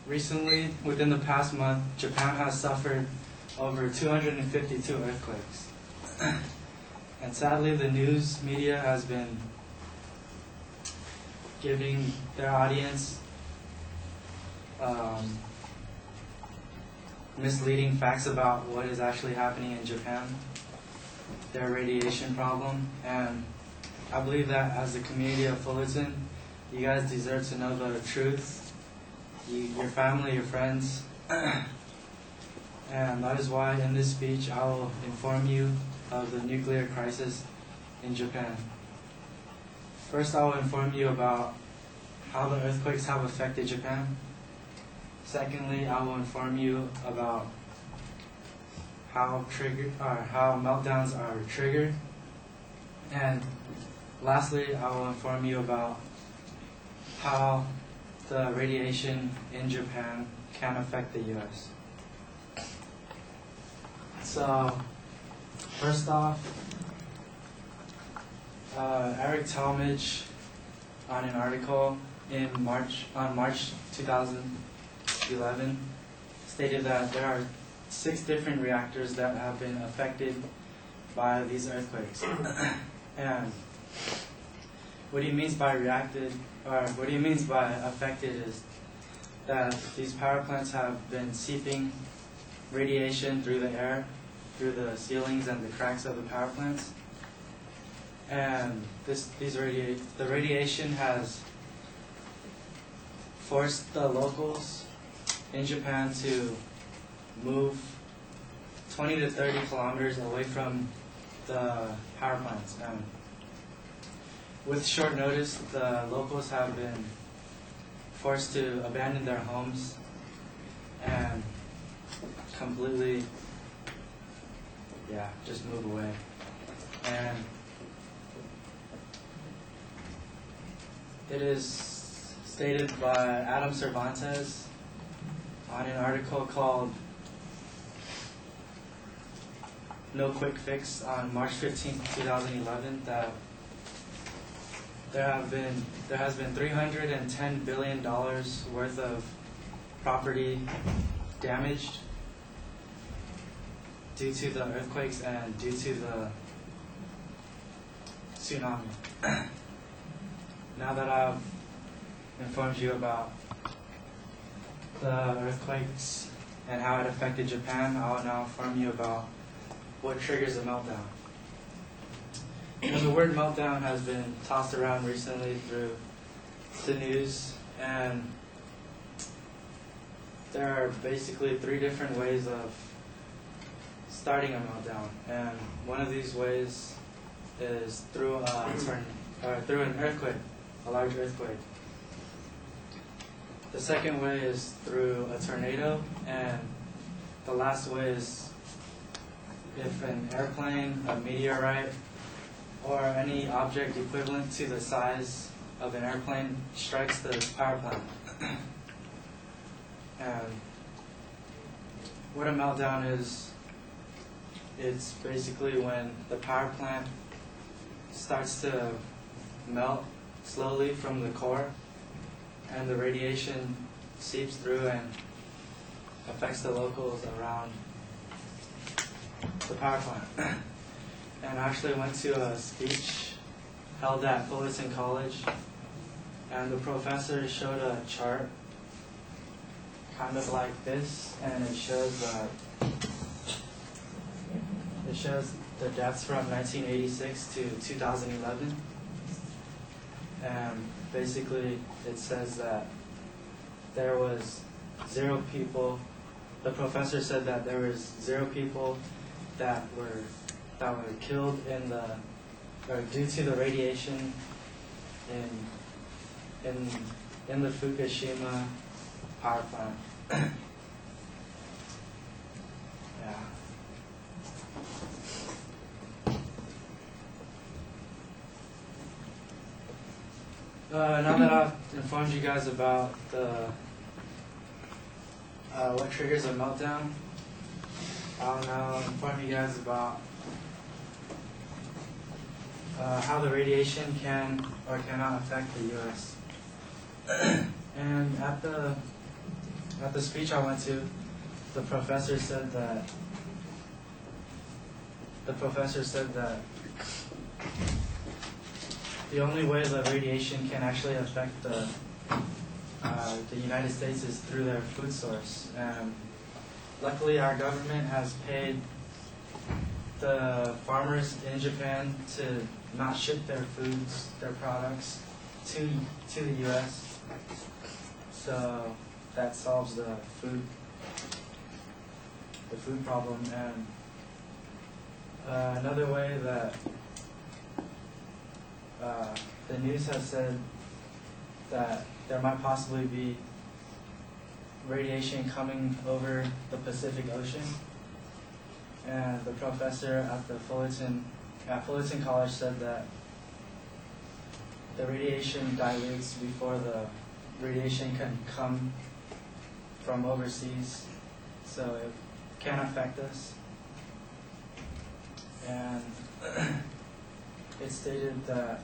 Recently, within the past month, Japan has suffered over 252 earthquakes. And sadly, the news media has been giving their audience misleading facts about what is actually happening in Japan, their radiation problem, and I believe that as a community of Fullerton, you guys deserve to know the truth, your family, your friends, and that is why in this speech I will inform you of the nuclear crisis in Japan. First, I will inform you about how the earthquakes have affected Japan. Secondly, I will inform you about how meltdowns are triggered. And lastly, I will inform you about how the radiation in Japan can affect the U.S. So, first off, Eric Talmadge, on an article on March 2011, stated that there are 6 different reactors that have been affected by these earthquakes. And what he means by affected is that these power plants have been seeping radiation through the air, through the ceilings and the cracks of the power plants. And the radiation has forced the locals in Japan to move 20 to 30 kilometers away from the power plants. And with short notice, the locals have been forced to abandon their homes and completely, just move away. And it is stated by Adam Cervantes on an article called No Quick Fix on March 15, 2011, that there has been $310 billion worth of property damaged due to the earthquakes and due to the tsunami. Now that I've informed you about the earthquakes and how it affected Japan, I will now inform you about what triggers a meltdown. The word meltdown has been tossed around recently through the news, and there are basically 3 different ways of starting a meltdown. And one of these ways is through an earthquake, a large earthquake. The second way is through a tornado, and the last way is if an airplane, a meteorite, or any object equivalent to the size of an airplane strikes the power plant. And what a meltdown is, it's basically when the power plant starts to melt slowly from the core, and the radiation seeps through and affects the locals around the power plant. And I actually went to a speech held at Fullerton College, and the professor showed a chart kind of like this, and it shows the deaths from 1986 to 2011. And basically it says that there was 0 people. The professor said that there was 0 people that were killed due to the radiation in the Fukushima power plant. Now that I've informed you guys about what triggers a meltdown, I'll now inform you guys about how the radiation can or cannot affect the U.S. And at the speech I went to, the professor said that the only way the radiation can actually affect the United States is through their food source. And luckily, our government has paid the farmers in Japan to not ship their foods, their products, to the U.S. So that solves the food problem. And another way that the news has said that there might possibly be radiation coming over the Pacific Ocean. And the professor at Fullerton College said that the radiation dilutes before the radiation can come from overseas, so it can affect us. And it stated that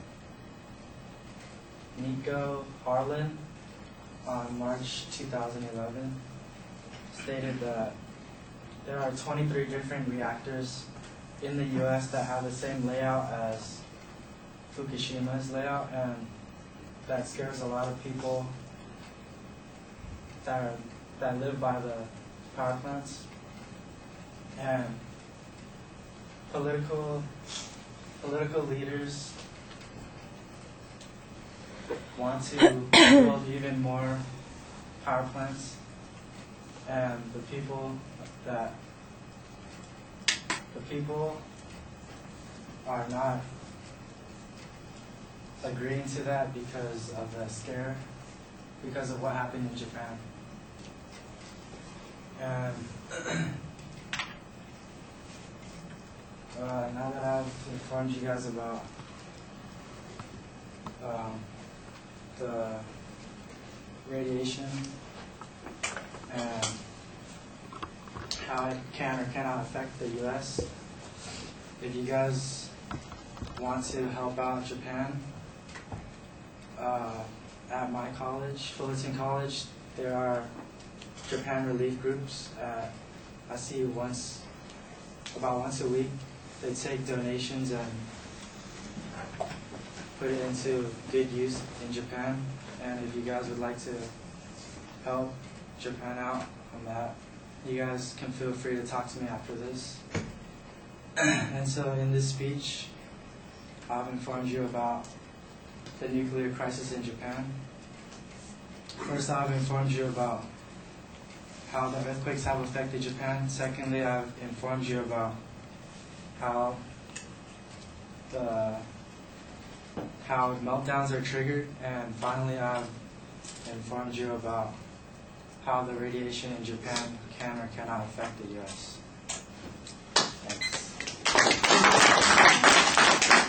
Nico Harlan on March 2011 stated that there are 23 different reactors in the U.S. that have the same layout as Fukushima's layout, and that scares a lot of people that live by the power plants. And political leaders want to build even more power plants, and the people are not agreeing to that because of the scare, because of what happened in Japan. And now that I've informed you guys about the radiation and how it can or cannot affect the U.S., if you guys want to help out Japan, at my college, Fullerton College, there are Japan relief groups. I see about once a week. They take donations and put it into good use in Japan. And if you guys would like to help Japan out on that, you guys can feel free to talk to me after this. And so in this speech, I've informed you about the nuclear crisis in Japan. First, I've informed you about how the earthquakes have affected Japan. Secondly, I've informed you about how meltdowns are triggered. And finally, I've informed you about how the radiation in Japan can or cannot affect the U.S. Thanks.